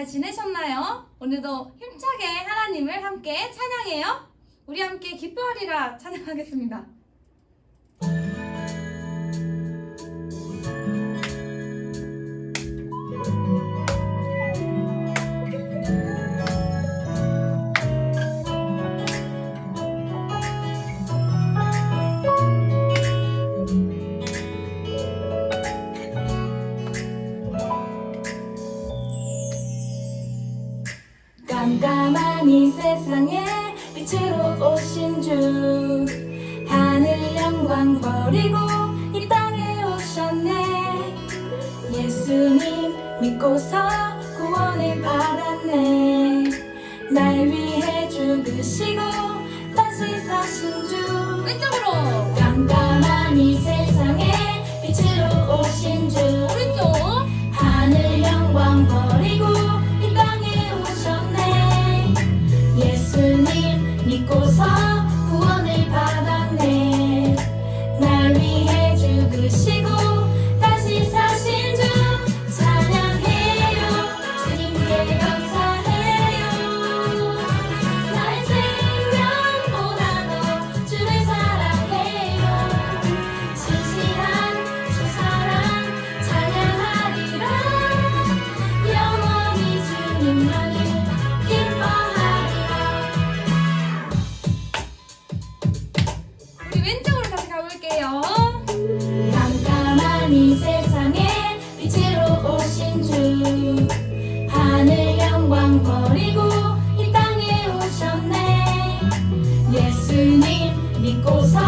지내셨나요? 오늘도 힘차게 하나님을 함께 찬양해요. 우리 함께 기뻐하리라 찬양하겠습니다. 깜깜한 이 세상에 빛으로 오신 주, 하늘 영광 버리고 이 땅에 오셨네. 예수님 믿고서 구원을 받았네. 날 위해 죽으시고 다시 사신 주. 왼쪽으로 깜깜한 이 세상에 빛으로 오신 주, 오른쪽 하늘 영광 버리고 이 땅에 오셨네. 예수님 믿고서 구원을 받았네. 날 위해 죽으시고 다시 사신 주 찬양해요. 주님께 감사해요. 나의 생명보다도 주를 사랑해요. 신실한 주 사랑 찬양하리라. 영원히 주님만을 기뻐하리라. 우리 왼쪽으로 다시 가볼게요. 깜깜한 이 세상에 빛으로 오신 주, 하늘 영광 버리고 이 땅에 오셨네. 예수님 믿고서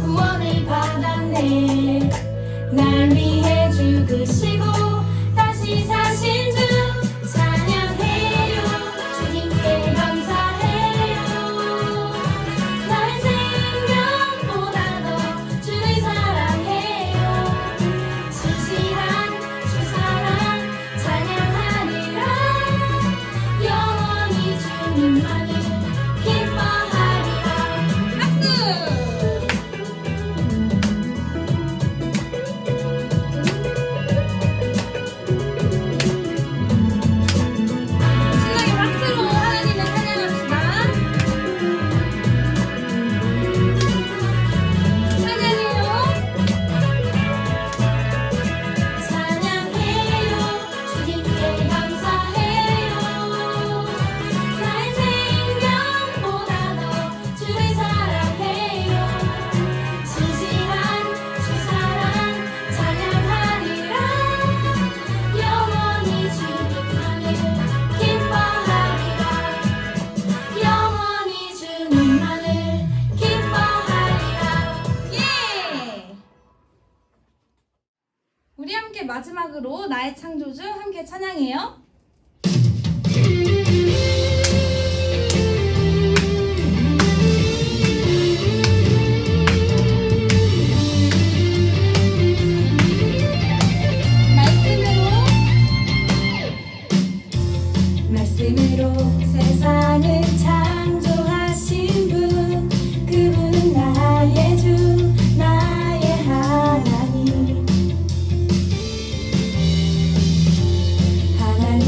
구원을 받았네. 날 위해 죽으시고 다시 사신 주 찬양해요. 주님께 감사해요. 나의 생명보다도 주를 사랑해요. 신실한 주 사랑 찬양하리라. 영원히 주님만을 기뻐하리라. 박수! 신나게 박수로 하나님을 찬양합시다. 찬양해요. 찬양해요. 주님께 감사해요. 나의 생명보다도 주를 사랑해요. 신실한 주 사랑 찬양하리라. 영원히 주님만을 기뻐하리라. 영원히 주님만을 기뻐하리라. 예! 우리 함께 마지막으로 나의 창조주 함께 찬양해요. 말씀으로 세상을 창조하신 분, 그분은 나의 주, 나의 하나님. 하나님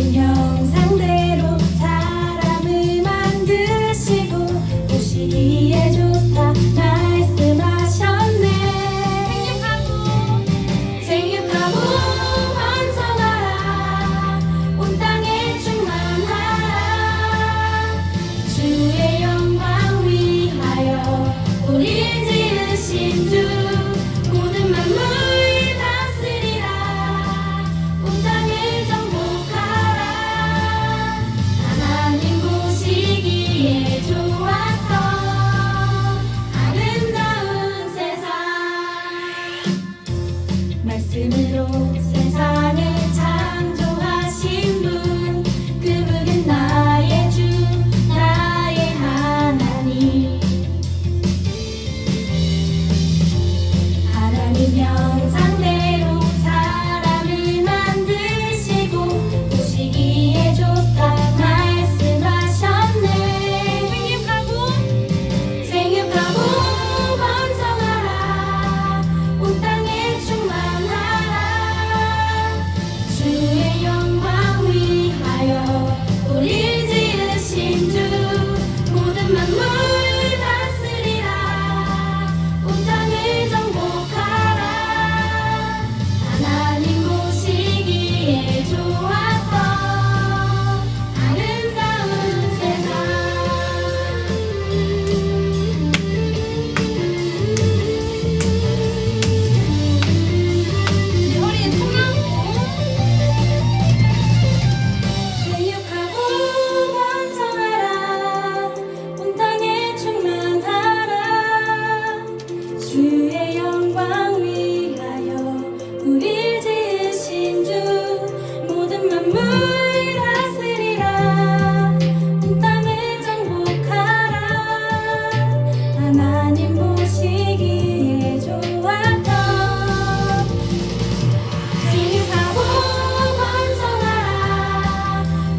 우릴 지으신 주 모든 만물 다스리라 온 땅을 정복하라 하나님 보시기에 좋았던 진입하고 번성하라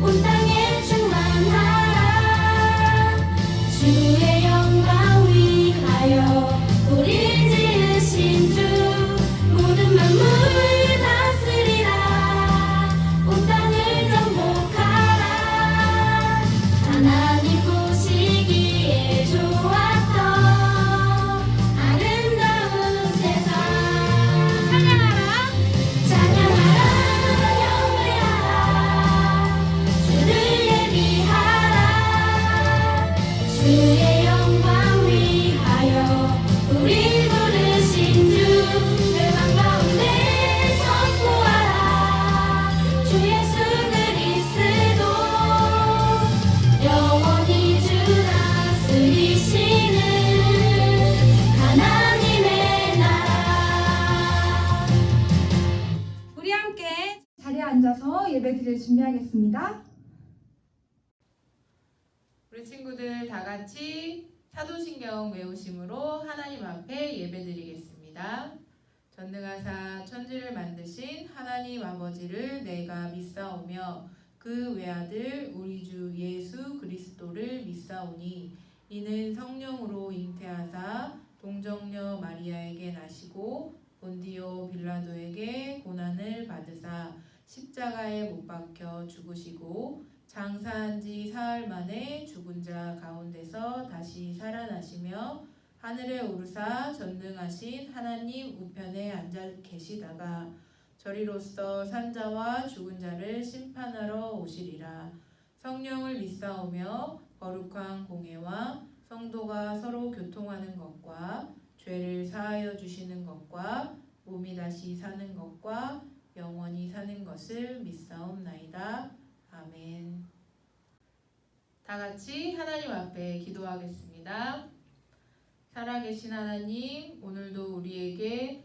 온 땅에 충만하라 주의 영광 위하여 우릴 지으신 주 모든 만물 다스리라 온 땅을 정복하라 하나님 보시기에 좋았던 아름다운 세상 찬양하라 경배하라 주를 예비하라 주의 영광 위하여 우릴 부르신 주 열방 가운데 선포하라 주 예수 그리스도 영원히 주 다스리시는 하나님의 나라. 우리 함께 자리에 앉아서 예배드릴 준비하겠습니다. 우리 친구들 다 같이 사도신경 외우심으로 하나님 앞에 예배드리겠습니다. 전능하사 천지를 만드신 하나님 아버지를 내가 믿사오며 그 외아들 우리 주 예수 그리스도를 믿사오니 이는 성령으로 잉태하사 동정녀 마리아에게 나시고 본디오 빌라도에게 고난을 받으사 십자가에 못 박혀 죽으시고 장사한 지 사흘 만에 죽은 자 가운데서 다시 살아나시며 하늘에 오르사 전능하신 하나님 우편에 앉아 계시다가 저리로서 산자와 죽은 자를 심판하러 오시리라. 성령을 믿사오며 거룩한 공회와 성도가 서로 교통하는 것과 죄를 사하여 주시는 것과 몸이 다시 사는 것과 영원히 사는 것을 믿사옵나이다. 아멘. 다 같이 하나님 앞에 기도하겠습니다. 살아계신 하나님, 오늘도 우리에게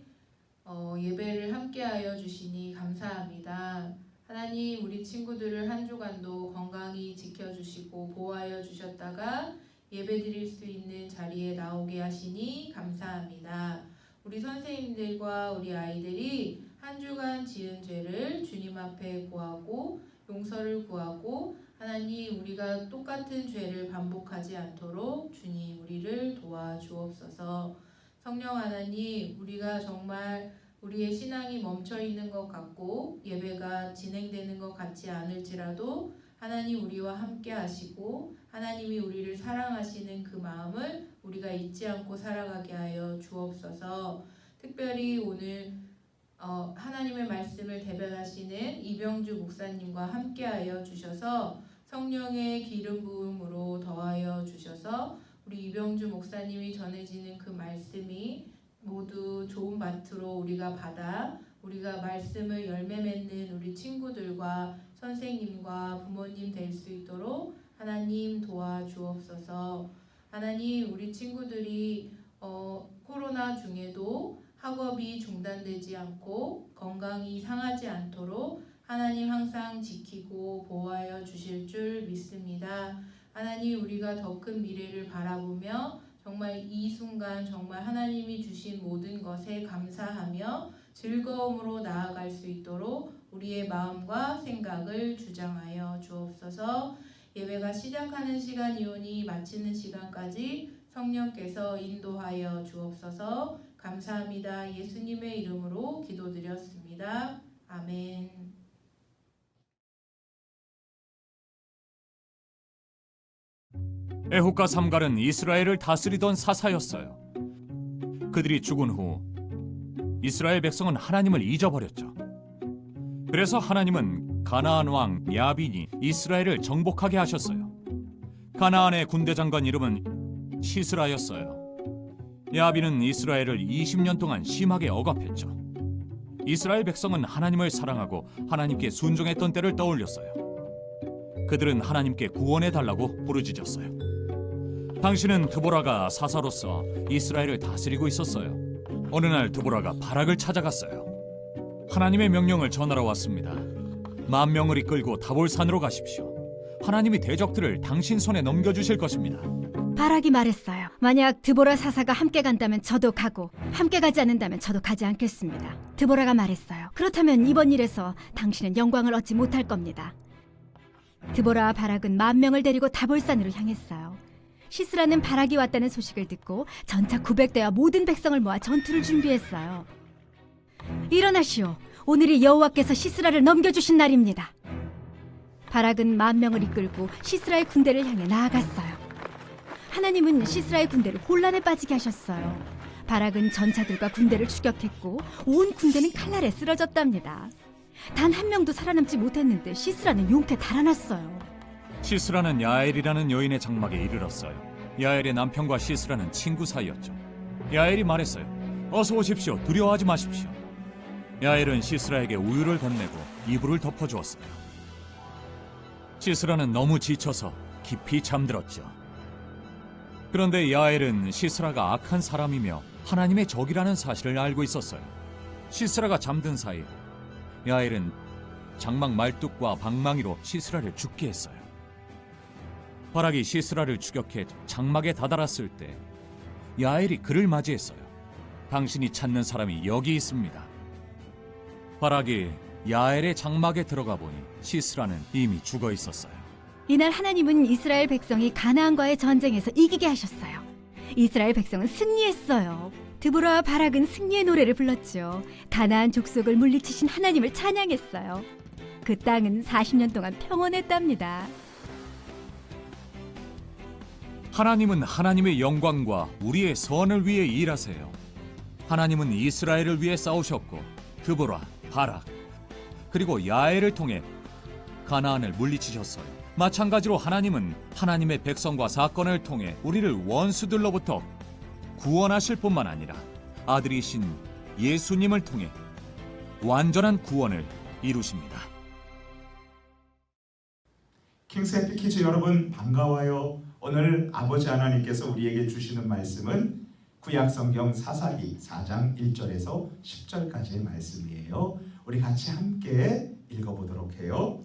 예배를 함께하여 주시니 감사합니다. 하나님, 우리 친구들을 한 주간도 건강히 지켜주시고 보호하여 주셨다가 예배드릴 수 있는 자리에 나오게 하시니 감사합니다. 우리 선생님들과 우리 아이들이 한 주간 지은 죄를 주님 앞에 구하고 용서를 구하고 하나님 우리가 똑같은 죄를 반복하지 않도록 주님 우리를 도와주옵소서. 성령 하나님, 우리가 정말 우리의 신앙이 멈춰 있는 것 같고 예배가 진행되는 것 같지 않을지라도 하나님 우리와 함께 하시고 하나님이 우리를 사랑하시는 그 마음을 우리가 잊지 않고 살아가게 하여 주옵소서. 특별히 오늘 하나님의 말씀을 대변하시는 이병주 목사님과 함께하여 주셔서 성령의 기름 부음으로 더하여 주셔서 우리 이병주 목사님이 전해지는 그 말씀이 모두 좋은 밭으로 우리가 받아 우리가 말씀을 열매 맺는 우리 친구들과 선생님과 부모님 될 수 있도록 하나님 도와주옵소서. 하나님 우리 친구들이 코로나 중에도 학업이 중단되지 않고 건강이 상하지 않도록 하나님 항상 지키고 보호하여 주실 줄 믿습니다. 하나님 우리가 더 큰 미래를 바라보며 정말 이 순간 정말 하나님이 주신 모든 것에 감사하며 즐거움으로 나아갈 수 있도록 우리의 마음과 생각을 주장하여 주옵소서. 예배가 시작하는 시간이오니 마치는 시간까지 성령께서 인도하여 주옵소서. 감사합니다. 예수님의 이름으로 기도드렸습니다. 아멘. 에훗과 삼갈은 이스라엘을 다스리던 사사였어요. 그들이 죽은 후 이스라엘 백성은 하나님을 잊어버렸죠. 그래서 하나님은 가나안 왕 야빈이 이스라엘을 정복하게 하셨어요. 가나안의 군대 장관 이름은 시스라였어요. 야빈은 이스라엘을 20년 동안 심하게 억압했죠. 이스라엘 백성은 하나님을 사랑하고 하나님께 순종했던 때를 떠올렸어요. 그들은 하나님께 구원해달라고 부르짖었어요. 당시는 드보라가 사사로서 이스라엘을 다스리고 있었어요. 어느 날 드보라가 바락을 찾아갔어요. 하나님의 명령을 전하러 왔습니다. 10,000명을 이끌고 다볼산으로 가십시오. 하나님이 대적들을 당신 손에 넘겨주실 것입니다. 바락이 말했어요. 만약 드보라 사사가 함께 간다면 저도 가고 함께 가지 않는다면 저도 가지 않겠습니다. 드보라가 말했어요. 그렇다면 이번 일에서 당신은 영광을 얻지 못할 겁니다. 드보라와 바락은 10,000명을 데리고 다볼산으로 향했어요. 시스라는 바락이 왔다는 소식을 듣고 전차 900대와 모든 백성을 모아 전투를 준비했어요. 일어나시오. 오늘이 여호와께서 시스라를 넘겨주신 날입니다. 바락은 10,000명을 이끌고 시스라의 군대를 향해 나아갔어요. 하나님은 시스라의 군대를 혼란에 빠지게 하셨어요. 바락은 전차들과 군대를 추격했고 온 군대는 칼날에 쓰러졌답니다. 단 한 명도 살아남지 못했는데 시스라는 용케 달아났어요. 시스라는 야엘이라는 여인의 장막에 이르렀어요. 야엘의 남편과 시스라는 친구 사이였죠. 야엘이 말했어요. 어서 오십시오. 두려워하지 마십시오. 야엘은 시스라에게 우유를 건네고 이불을 덮어주었어요. 시스라는 너무 지쳐서 깊이 잠들었죠. 그런데 야엘은 시스라가 악한 사람이며 하나님의 적이라는 사실을 알고 있었어요. 시스라가 잠든 사이 야엘은 장막 말뚝과 방망이로 시스라를 죽게 했어요. 바락이 시스라를 추격해 장막에 다다랐을 때 야엘이 그를 맞이했어요. 당신이 찾는 사람이 여기 있습니다. 바락이 야엘의 장막에 들어가 보니 시스라는 이미 죽어 있었어요. 이날 하나님은 이스라엘 백성이 가나안과의 전쟁에서 이기게 하셨어요. 이스라엘 백성은 승리했어요. 드보라와 바락은 승리의 노래를 불렀죠. 가나안 족속을 물리치신 하나님을 찬양했어요. 그 땅은 40년 동안 평온했답니다. 하나님은 하나님의 영광과 우리의 선을 위해 일하세요. 하나님은 이스라엘을 위해 싸우셨고 드보라, 바락, 그리고 야엘을 통해 가나안을 물리치셨어요. 마찬가지로 하나님은 하나님의 백성과 사건을 통해 우리를 원수들로부터 구원하실 뿐만 아니라 아들이신 예수님을 통해 완전한 구원을 이루십니다. 킹스 해피키즈 여러분 반가워요. 오늘 아버지 하나님께서 우리에게 주시는 말씀은 구약성경 사사기 4장 1절에서 10절까지의 말씀이에요. 우리 같이 함께 읽어보도록 해요.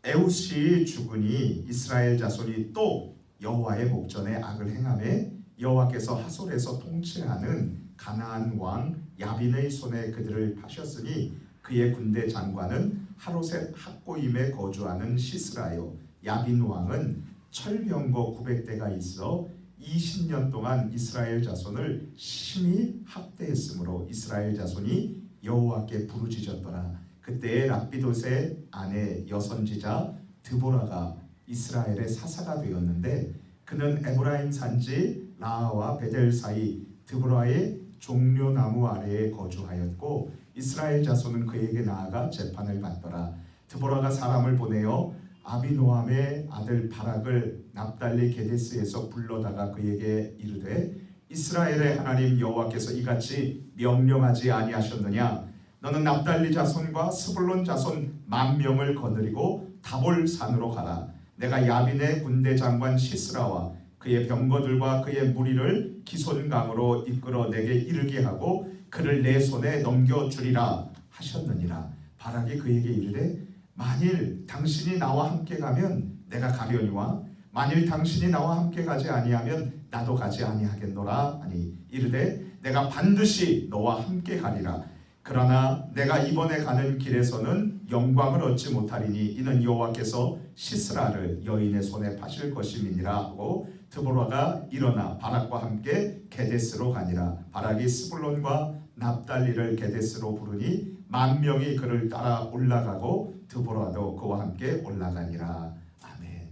에웃이 죽으니 이스라엘 자손이 또 여호와의 목전에 악을 행하매 여호와께서 하솔에서 통치하는 가나안 왕 야빈의 손에 그들을 파셨으니 그의 군대 장관은 하롯의 학고임에 거주하는 시스라요. 야빈 왕은 철병거 900대가 있어 20년 동안 이스라엘 자손을 심히 학대했으므로 이스라엘 자손이 여호와께 부르짖었더라. 그때에 랍비돗의 아내 여선지자 드보라가 이스라엘의 사사가 되었는데 그는 에브라임 산지 라하와 베델 사이 드보라의 종려나무 아래에 거주하였고 이스라엘 자손은 그에게 나아가 재판을 받더라. 드보라가 사람을 보내어 아비노함의 아들 바락을 납달리 게데스에서 불러다가 그에게 이르되 이스라엘의 하나님 여호와께서 이같이 명령하지 아니하셨느냐? 너는 납달리 자손과 스불론 자손 10,000명을 거느리고 다볼산으로 가라. 내가 야빈의 군대 장관 시스라와 그의 병거들과 그의 무리를 기손강으로 이끌어 내게 이르게 하고 그를 내 손에 넘겨주리라 하셨느니라. 바락이 그에게 이르되 만일 당신이 나와 함께 가면 내가 가려니와 만일 당신이 나와 함께 가지 아니하면 나도 가지 아니하겠노라 하니 이르되 내가 반드시 너와 함께 가리라. 그러나 내가 이번에 가는 길에서는 영광을 얻지 못하리니 이는 여호와께서 시스라를 여인의 손에 파실 것임이니라 하고 드보라가 일어나 바락과 함께 게데스로 가니라. 바락이 스불론과 납달리를 게데스로 부르니 10,000명이 그를 따라 올라가고 드보라도 그와 함께 올라가니라. 아멘.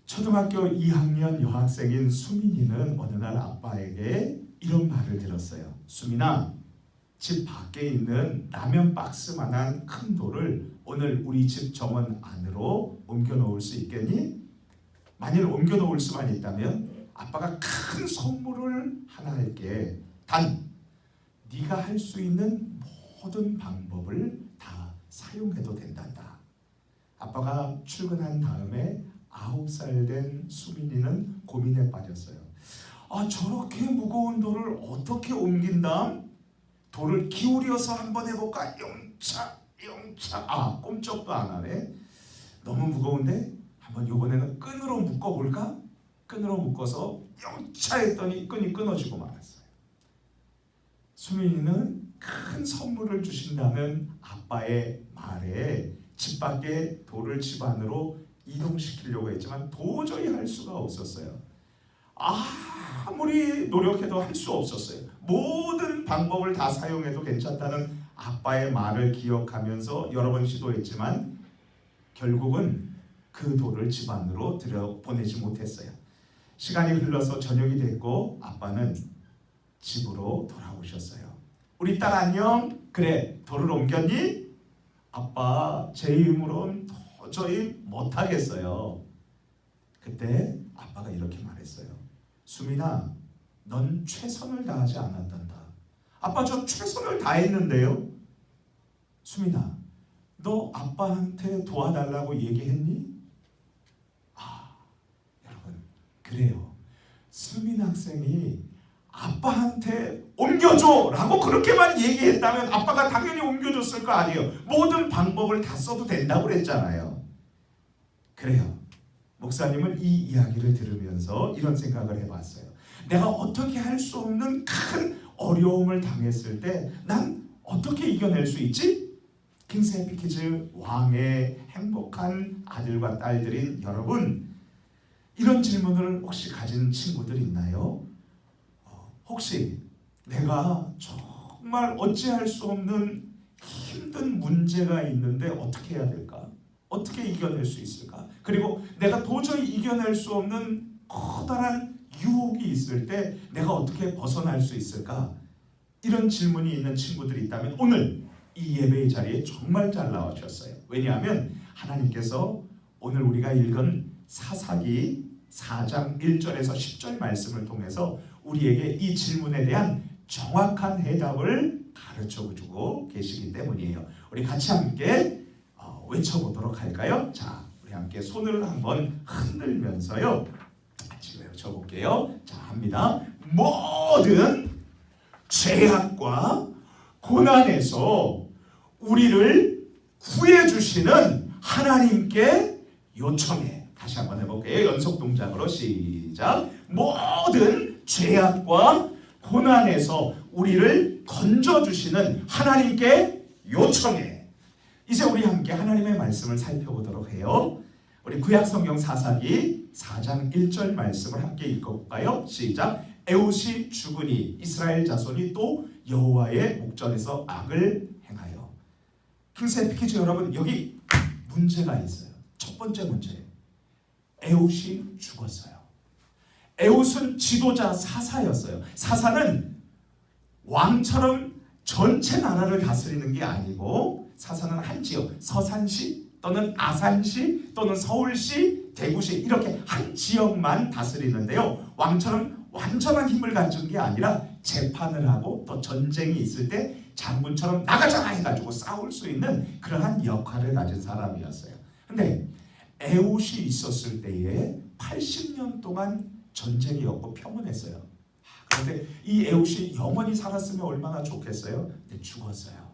초등학교 2학년 여학생인 수민이는 어느 날 아빠에게 이런 말을 들었어요. 수민아, 집 밖에 있는 라면 박스만한 큰 돌을 오늘 우리 집 정원 안으로 옮겨 놓을 수 있겠니? 만일 옮겨 놓을 수만 있다면 아빠가 큰 선물을 하나 할게. 단 네가 할 수 있는 모든 방법을 다 사용해도 된단다. 아빠가 출근한 다음에 9살 된 수민이는 고민에 빠졌어요. 저렇게 무거운 돌을 어떻게 옮긴다? 돌을 기울여서 한번 해볼까? 영차. 꼼짝도 안 하네. 너무 무거운데 한번 이번에는 끈으로 묶어볼까? 끈으로 묶어서 영차 했더니 끈이 끊어지고 말았어요. 수민이는 큰 선물을 주신다는 아빠의 말에 집 밖에 돌을 집 안으로 이동시키려고 했지만 도저히 할 수가 없었어요. 아무리 노력해도 할 수 없었어요. 모든 방법을 다 사용해도 괜찮다는 아빠의 말을 기억하면서 여러 번 시도했지만 결국은 그 돌을 집 안으로 들여보내지 못했어요. 시간이 흘러서 저녁이 됐고 아빠는 집으로 돌아오셨어요. 우리 딸 안녕? 그래, 돌을 옮겼니? 아빠, 제 힘으로는 도저히 못하겠어요. 그때 아빠가 이렇게 말했어요. 수민아, 넌 최선을 다하지 않았단다. 아빠, 저 최선을 다했는데요. 수민아, 너 아빠한테 도와달라고 얘기했니? 여러분, 그래요. 수민 학생이 아빠한테 옮겨줘 라고 그렇게만 얘기했다면 아빠가 당연히 옮겨줬을 거 아니에요. 모든 방법을 다 써도 된다고 그랬잖아요. 그래요. 목사님은 이 이야기를 들으면서 이런 생각을 해봤어요. 내가 어떻게 할 수 없는 큰 어려움을 당했을 때 난 어떻게 이겨낼 수 있지? 킹스 해피키즈 왕의 행복한 아들과 딸들인 여러분, 이런 질문을 혹시 가진 친구들 있나요? 혹시 내가 정말 어찌할 수 없는 힘든 문제가 있는데 어떻게 해야 될까? 어떻게 이겨낼 수 있을까? 그리고 내가 도저히 이겨낼 수 없는 커다란 유혹이 있을 때 내가 어떻게 벗어날 수 있을까? 이런 질문이 있는 친구들이 있다면 오늘 이 예배의 자리에 정말 잘 나와주셨어요. 왜냐하면 하나님께서 오늘 우리가 읽은 사사기 4장 1절에서 10절 말씀을 통해서 우리에게 이 질문에 대한 정확한 해답을 가르쳐주고 계시기 때문이에요. 우리 같이 함께 외쳐보도록 할까요? 자, 우리 함께 손을 한번 흔들면서요. 같이 외쳐볼게요. 자, 합니다. 모든 죄악과 고난에서 우리를 구해주시는 하나님께 요청해. 다시 한번 해볼게요. 연속 동작으로 시작. 모든 죄악과 고난에서 우리를 건져주시는 하나님께 요청해. 이제 우리 함께 하나님의 말씀을 살펴보도록 해요. 우리 구약성경 사사기 4장 1절 말씀을 함께 읽어볼까요? 시작. 에웃이 죽으니 이스라엘 자손이 또 여호와의 목전에서 악을 행하여. 킹스 해피키즈 여러분, 여기 문제가 있어요. 첫 번째 문제, 에웃이 죽었어요. 에웃은 지도자 사사였어요. 사사는 왕처럼 전체 나라를 다스리는 게 아니고 사사는 한 지역, 서산시 또는 아산시 또는 서울시, 대구시 이렇게 한 지역만 다스리는데요. 왕처럼 완전한 힘을 갖춘 게 아니라 재판을 하고 또 전쟁이 있을 때 장군처럼 나가자 해가지고 싸울 수 있는 그러한 역할을 가진 사람이었어요. 근데 에웃이 있었을 때에 80년 동안 전쟁이 없고 평온했어요. 그런데 이 에웃이 영원히 살았으면 얼마나 좋겠어요? 근데 죽었어요.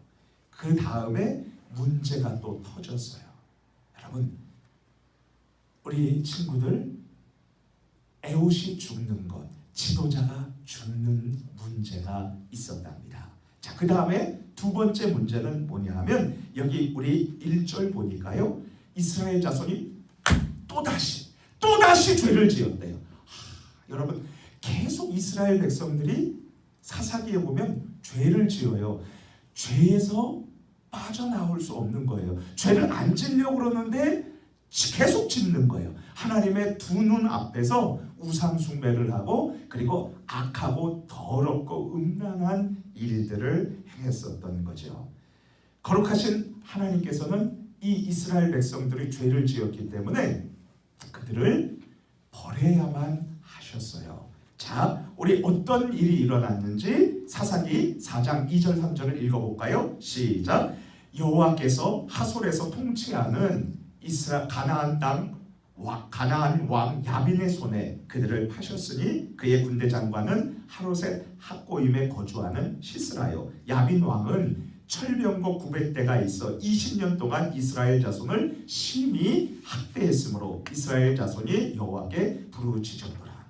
그 다음에 문제가 또 터졌어요. 여러분, 우리 친구들, 에웃이 죽는 것, 지도자가 죽는 문제가 있었답니다. 자, 그 다음에 두 번째 문제는 뭐냐 하면 여기 우리 1절 보니까요. 이스라엘 자손이 또다시 죄를 지었대요. 여러분, 계속 이스라엘 백성들이 사사기에 보면 죄를 지어요. 죄에서 빠져나올 수 없는 거예요. 죄를 안 지려고 그러는데 계속 짓는 거예요. 하나님의 두 눈 앞에서 우상 숭배를 하고 그리고 악하고 더럽고 음란한 일들을 행했었던 거죠. 거룩하신 하나님께서는 이 이스라엘 백성들이 죄를 지었기 때문에 그들을 벌해야만 하셨어요. 자, 우리 어떤 일이 일어났는지 사사기 4장 2절 3절을 읽어볼까요? 시작. 여호와께서 하솔에서 통치하는 가나안 땅 가나안 왕 야빈의 손에 그들을 파셨으니 그의 군대 장관은 하롯의 학고임에 거주하는 시스라요. 야빈 왕은 철병거 900대가 있어 20년 동안 이스라엘 자손을 심히 학대했으므로 이스라엘 자손이 여호와께 부르짖었더라.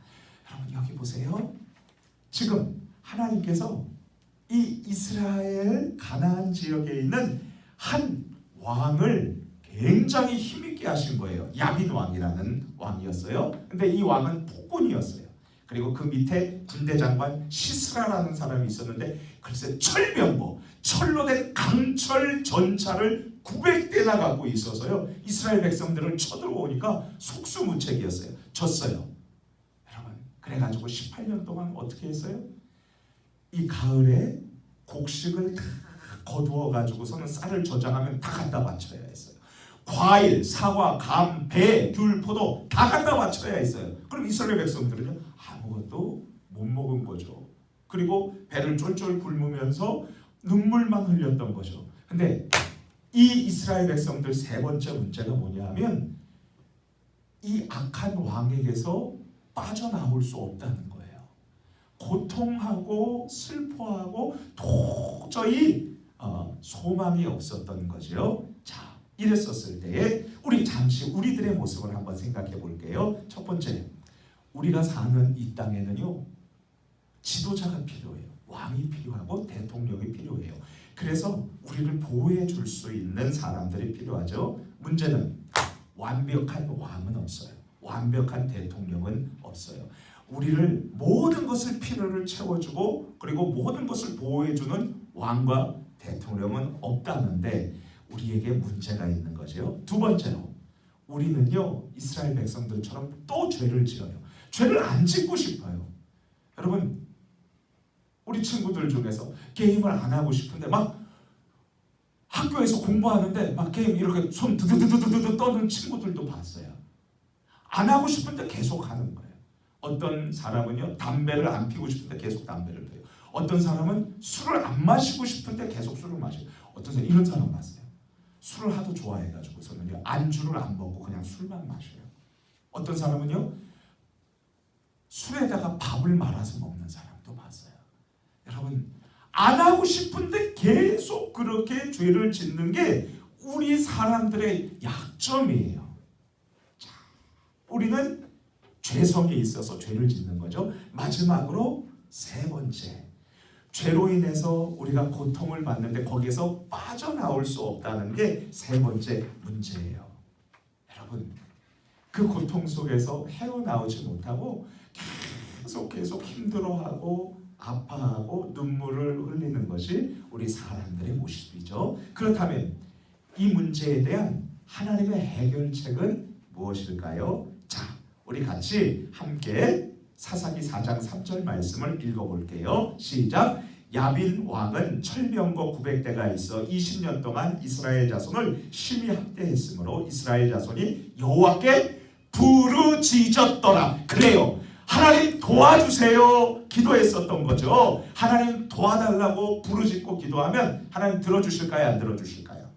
여러분 여기 보세요. 지금 하나님께서 이 이스라엘 가나안 지역에 있는 한 왕을 굉장히 힘있게 하신 거예요. 야빈 왕이라는 왕이었어요. 근데 이 왕은 폭군이었어요. 그리고 그 밑에 군대 장관 시스라라는 사람이 있었는데 글쎄 철병거, 철로 된 강철 전차를 900대나 갖고 있어서요. 이스라엘 백성들을 쳐들어오니까 속수무책이었어요. 졌어요. 여러분 그래가지고 18년 동안 어떻게 했어요? 이 가을에 곡식을 다 거두어 가지고서는 쌀을 저장하면 다 갖다 바쳐야 했어요. 과일, 사과, 감, 배, 귤, 포도 다 갖다 바쳐야 했어요. 그럼 이스라엘 백성들은요 아무것도 못 먹은 거죠. 그리고 배를 쫄쫄 굶으면서 눈물만 흘렸던 거죠. 근데 이 이스라엘 백성들 세 번째 문제가 뭐냐 하면 이 악한 왕에게서 빠져나올 수 없다는 거예요. 고통하고 슬퍼하고 도저히 소망이 없었던 거죠. 자, 이랬었을 때에 우리 잠시 우리들의 모습을 한번 생각해 볼게요. 첫 번째, 우리가 사는 이 땅에는요 지도자가 필요해요. 왕이 필요하고 대통령이 필요해요. 그래서 우리를 보호해 줄 수 있는 사람들이 필요하죠. 문제는 완벽한 왕은 없어요. 완벽한 대통령은 없어요. 우리를 모든 것을 필요를 채워주고 그리고 모든 것을 보호해주는 왕과 대통령은 없다는데 우리에게 문제가 있는 거죠. 두 번째로 우리는요 이스라엘 백성들처럼 또 죄를 지어요. 죄를 안 짓고 싶어요. 여러분 우리 친구들 중에서 게임을 안 하고 싶은데 막 학교에서 공부하는데 막 게임 이렇게 손 드드드드드드 떠는 친구들도 봤어요. 안 하고 싶은데 계속 하는 거예요. 어떤 사람은요 담배를 안 피우고 싶은데 계속 담배를 피워요. 어떤 사람은 술을 안 마시고 싶은데 계속 술을 마셔요. 어떤 사람 이런 사람 봤어요. 술을 하도 좋아해가지고서는요 안주를 안 먹고 그냥 술만 마셔요. 어떤 사람은요 술에다가 밥을 말아서 먹는 사람도 봤어요. 여러분 안 하고 싶은데 계속 그렇게 죄를 짓는 게 우리 사람들의 약점이에요. 자, 우리는 죄성이 있어서 죄를 짓는 거죠. 마지막으로 세 번째, 죄로 인해서 우리가 고통을 받는데 거기에서 빠져나올 수 없다는 게 세 번째 문제예요. 여러분 그 고통 속에서 헤어나오지 못하고 계속 힘들어하고 아파하고 눈물을 흘리는 것이 우리 사람들의 모습이죠. 그렇다면 이 문제에 대한 하나님의 해결책은 무엇일까요? 자, 우리 같이 함께 사사기 4장 3절 말씀을 읽어볼게요. 시작. 야빈 왕은 철병거 900대가 있어 20년 동안 이스라엘 자손을 심히 학대했으므로 이스라엘 자손이 여호와께 부르짖었더라. 그래요. 하나님 도와주세요 기도했었던 거죠. 하나님 도와달라고 부르짖고 기도하면 하나님 들어주실까요? 안 들어주실까요?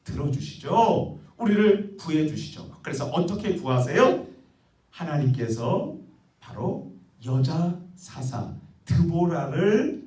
들어주시죠. 우리를 구해주시죠. 그래서 어떻게 구하세요? 하나님께서 바로 여자 사사 드보라를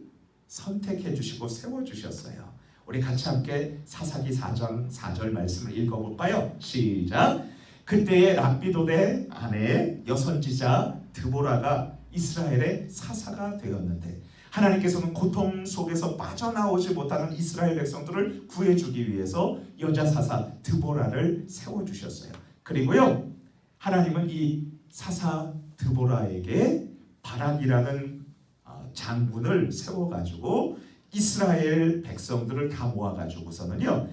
선택해 주시고 세워주셨어요. 우리 같이 함께 사사기 4장 4절 말씀을 읽어볼까요? 시작. 그때의 랍비도의 아내 여선지자 드보라가 이스라엘의 사사가 되었는데 하나님께서는 고통 속에서 빠져나오지 못하는 이스라엘 백성들을 구해주기 위해서 여자 사사 드보라를 세워주셨어요. 그리고요 하나님은 이 사사 드보라에게 바락이라는 장군을 세워가지고 이스라엘 백성들을 다 모아가지고서는요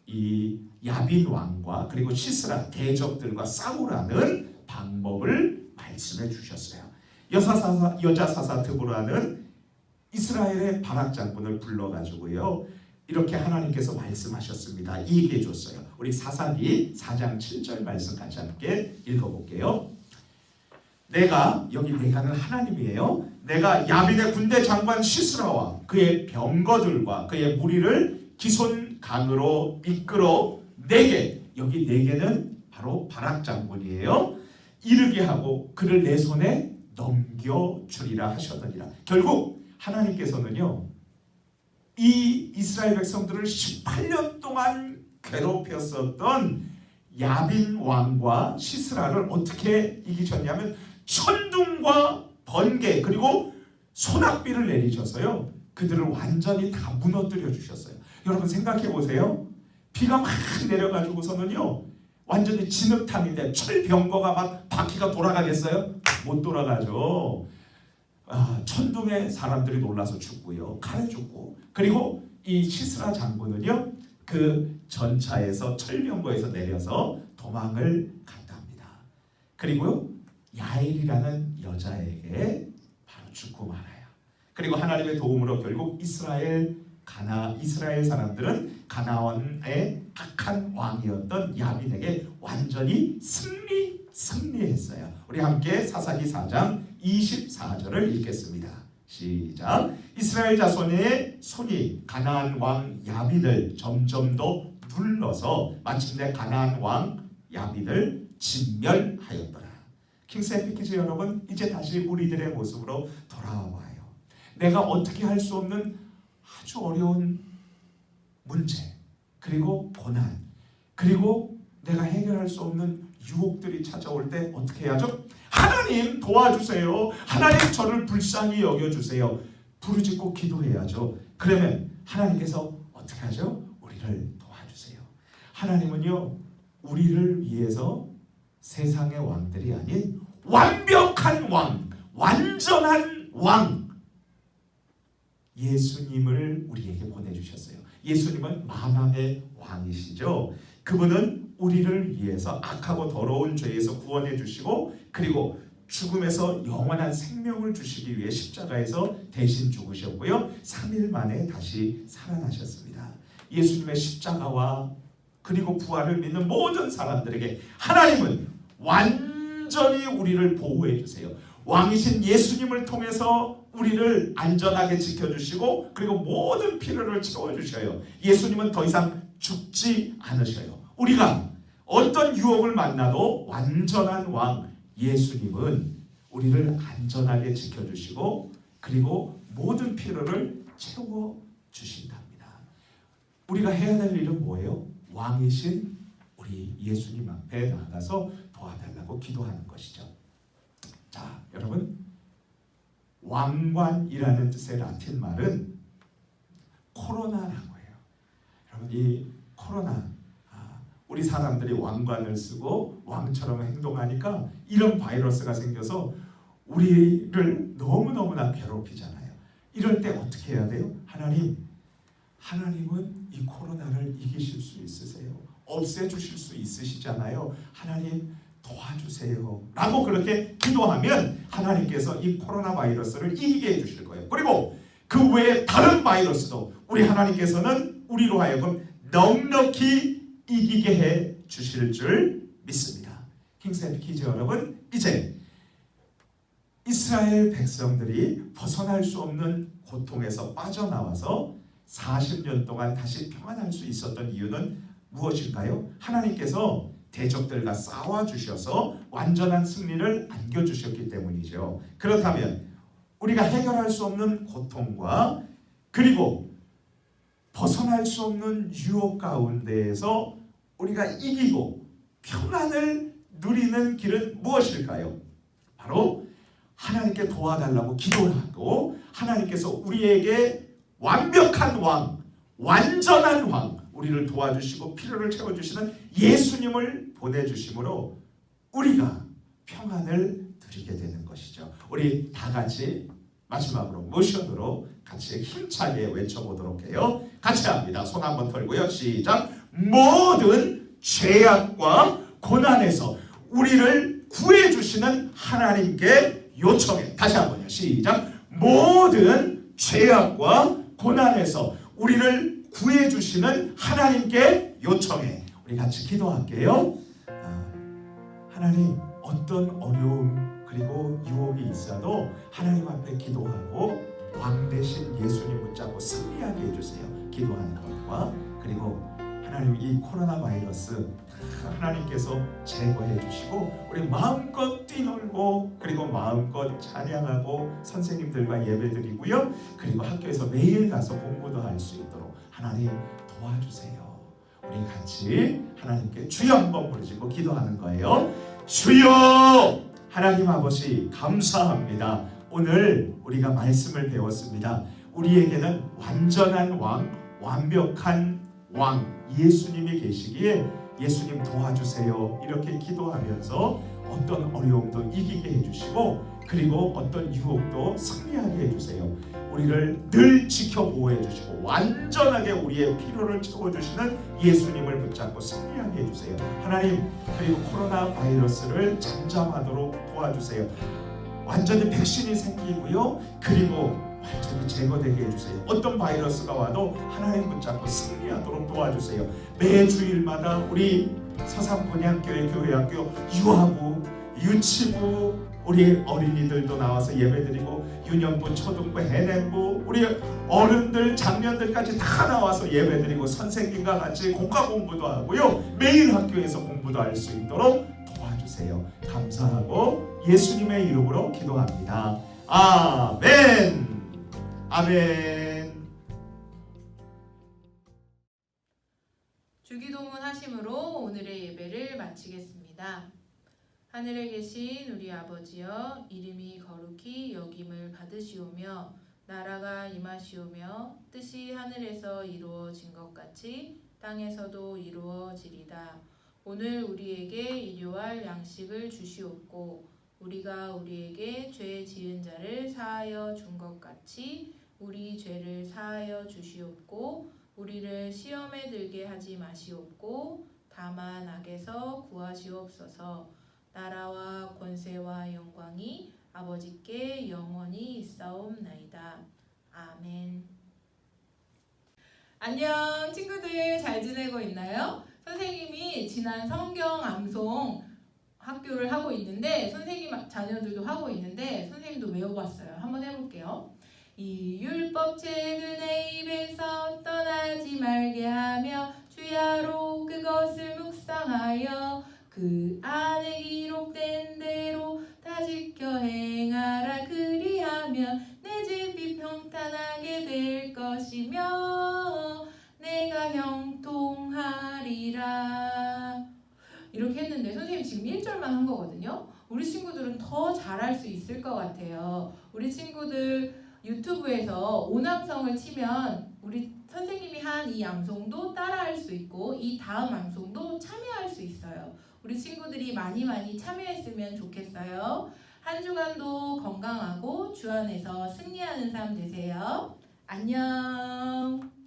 이 야빈 왕과 그리고 시스라 대적들과 싸우라는 방법을 말씀해 주셨어요. 여자 사사 드보라는 이스라엘의 바락 장군을 불러가지고요 이렇게 하나님께서 말씀하셨습니다. 얘기해 줬어요. 우리 사사기 4장 7절 말씀 같이 함께 읽어볼게요. 여기 내가는 하나님이에요. 내가 야빈의 군대 장관 시스라와 그의 병거들과 그의 무리를 기손 강으로 이끌어 내게, 여기 내게는 바로 바락 장군이에요. 이르게 하고 그를 내 손에 넘겨주리라 하셨느니라. 결국 하나님께서는요, 이 이스라엘 백성들을 18년 동안 괴롭혔었던 야빈 왕과 시스라를 어떻게 이기셨냐면 천둥과 번개 그리고 소낙비를 내리셔서요, 그들을 완전히 다 무너뜨려 주셨어요. 여러분 생각해 보세요. 비가 막 내려가지고서는요, 완전히 진흙탕인데 철병거가 막 바퀴가 돌아가겠어요? 못 돌아가죠. 천둥에 사람들이 놀라서 죽고요, 칼에 죽고, 그리고 이 시스라 장군은요, 그 전차에서 철병거에서 내려서 도망을 갔답니다. 그리고 야엘이라는 여자에게 바로 죽고 말아요. 그리고 하나님의 도움으로 결국 이스라엘 사람들은 가나안의 악한 왕이었던 야빈에게 완전히 승리했어요. 우리 함께 사사기 4장 24절을 읽겠습니다. 시작. 이스라엘 자손의 손이 가나안 왕 야빈을 점점 더 눌러서 마침내 가나안 왕 야빈을 진멸하였더라. 킹스 에피키즈 여러분, 이제 다시 우리들의 모습으로 돌아와 봐요. 내가 어떻게 할 수 없는 아주 어려운 문제, 그리고 고난, 그리고 내가 해결할 수 없는 유혹들이 찾아올 때 어떻게 해야죠? 하나님 도와주세요. 하나님 저를 불쌍히 여겨주세요. 부르짖고 기도해야죠. 그러면 하나님께서 어떻게 하죠? 우리를 도와주세요. 하나님은요, 우리를 위해서 세상의 왕들이 아닌 완벽한 왕, 완전한 왕 예수님을 우리에게 보내주셨어요. 예수님은 만왕의 왕이시죠. 그분은 우리를 위해서 악하고 더러운 죄에서 구원해 주시고, 그리고 죽음에서 영원한 생명을 주시기 위해 십자가에서 대신 죽으셨고요, 3일 만에 다시 살아나셨습니다. 예수님의 십자가와 그리고 부활을 믿는 모든 사람들에게 하나님은 완전히 우리를 보호해 주세요. 왕이신 예수님을 통해서 우리를 안전하게 지켜주시고, 그리고 모든 필요를 채워주셔요. 예수님은 더 이상 죽지 않으셔요. 우리가 어떤 유혹을 만나도 완전한 왕 예수님은 우리를 안전하게 지켜주시고, 그리고 모든 필요를 채워주신답니다. 우리가 해야 될 일은 뭐예요? 왕이신 우리 예수님 앞에 나가서 도와달라고 기도하는 것이죠. 자, 여러분, 왕관이라는 뜻의 라틴 말은 코로나라고 해요. 여러분, 이 코로나, 우리 사람들이 왕관을 쓰고 왕처럼 행동하니까 이런 바이러스가 생겨서 우리를 너무너무나 괴롭히잖아요. 이럴 때 어떻게 해야 돼요? 하나님은 이 코로나를 이기실 수 있으세요. 없애주실 수 있으시잖아요. 하나님 도와주세요 라고 그렇게 기도하면 하나님께서 이 코로나 바이러스를 이기게 해주실 거예요. 그리고 그 외에 다른 바이러스도 우리 하나님께서는 우리로 하여금 넉넉히 이기게 해 주실 줄 믿습니다. 킹스 에피키즈 여러분, 이제 이스라엘 백성들이 벗어날 수 없는 고통에서 빠져나와서 40년 동안 다시 평안할 수 있었던 이유는 무엇일까요? 하나님께서 대적들과 싸워주셔서 완전한 승리를 안겨주셨기 때문이죠. 그렇다면 우리가 해결할 수 없는 고통과 그리고 벗어날 수 없는 유혹 가운데에서 우리가 이기고 평안을 누리는 길은 무엇일까요? 바로 하나님께 도와달라고 기도를 하고, 하나님께서 우리에게 완벽한 왕, 완전한 왕, 우리를 도와주시고 필요를 채워주시는 예수님을 보내주심으로 우리가 평안을 누리게 되는 것이죠. 우리 다 같이 마지막으로 모션으로 같이 힘차게 외쳐보도록 해요. 같이 합니다. 손 한번 털고요. 시작. 모든 죄악과 고난에서 우리를 구해주시는 하나님께 요청해. 다시 한번요. 시작. 모든 죄악과 고난에서 우리를 구해주시는 하나님께 요청해. 우리 같이 기도할게요. 하나님, 어떤 어려움 그리고 유혹이 있어도 하나님 앞에 기도하고 왕 대신 예수님 붙잡고 승리하게 해주세요. 기도하는 것과 그리고 하나님 하나님 이 코로나 바이러스 하나님께서 제거해 주시고 우리 마음껏 뛰놀고 그리고 마음껏 찬양하고 선생님들과 예배드리고요. 그리고 학교에서 매일 가서 공부도 할 수 있도록 하나님 도와주세요. 우리 같이 하나님께 주여 한번 부르시고 기도하는 거예요. 주여! 하나님 아버지 감사합니다. 오늘 우리가 말씀을 배웠습니다. 우리에게는 완전한 왕, 완벽한 왕 예수님이 계시기에 예수님 도와주세요. 이렇게 기도하면서 어떤 어려움도 이기게 해주시고 그리고 어떤 유혹도 승리하게 해주세요. 우리를 늘 지켜 보호해 주시고 완전하게 우리의 필요를 채워주시는 예수님을 붙잡고 승리하게 해주세요. 하나님 그리고 코로나 바이러스를 잠잠하도록 도와주세요. 완전히 백신이 생기고요. 그리고 완전히 제거되게 해주세요. 어떤 바이러스가 와도 하나님 붙잡고 승리하도록 도와주세요. 매주일마다 우리 서산본향교회 교회학교 유아부, 유치부 우리 어린이들도 나와서 예배드리고 유년부, 초등부, 해냄부 우리 어른들, 장년들까지 다 나와서 예배드리고 선생님과 같이 공과 공부도 하고요. 매일 학교에서 공부도 할 수 있도록 도와주세요. 감사하고 예수님의 이름으로 기도합니다. 아멘. 아멘. 주기도문 하심으로 오늘의 예배를 마치겠습니다. 하늘에 계신 우리 아버지여, 이름이 거룩히 여김을 받으시오며 나라가 임하시오며 뜻이 하늘에서 이루어진 것 같이 땅에서도 이루어지리다. 오늘 우리에게 일용할 양식을 주시옵고 우리가 우리에게 죄 지은 자를 사하여 준 것 같이 우리 죄를 사하여 주시옵고 우리를 시험에 들게 하지 마시옵고 다만 악에서 구하시옵소서. 나라와 권세와 영광이 아버지께 영원히 있사옵나이다. 아멘. 안녕 친구들, 잘 지내고 있나요? 선생님이 지난 성경 암송 학교를 하고 있는데 선생님 자녀들도 하고 있는데 선생님도 외워봤어요. 한번 해볼게요. 이 율법책을 내 입에서 떠나지 말게 하며 주야로 그것을 묵상하여 그 안에 기록된 대로 다 지켜 행하라. 그리하면 내 집이 평탄하게 될 것이며 내가 형통하리라. 이렇게 했는데 선생님 지금 1절만 한 거거든요. 우리 친구들은 더 잘할 수 있을 것 같아요. 우리 친구들 유튜브에서 오남성을 치면 우리 선생님이 한 이 암송도 따라할 수 있고 이 다음 암송도 참여할 수 있어요. 우리 친구들이 많이 참여했으면 좋겠어요. 한 주간도 건강하고 주 안에서 승리하는 삶 되세요. 안녕.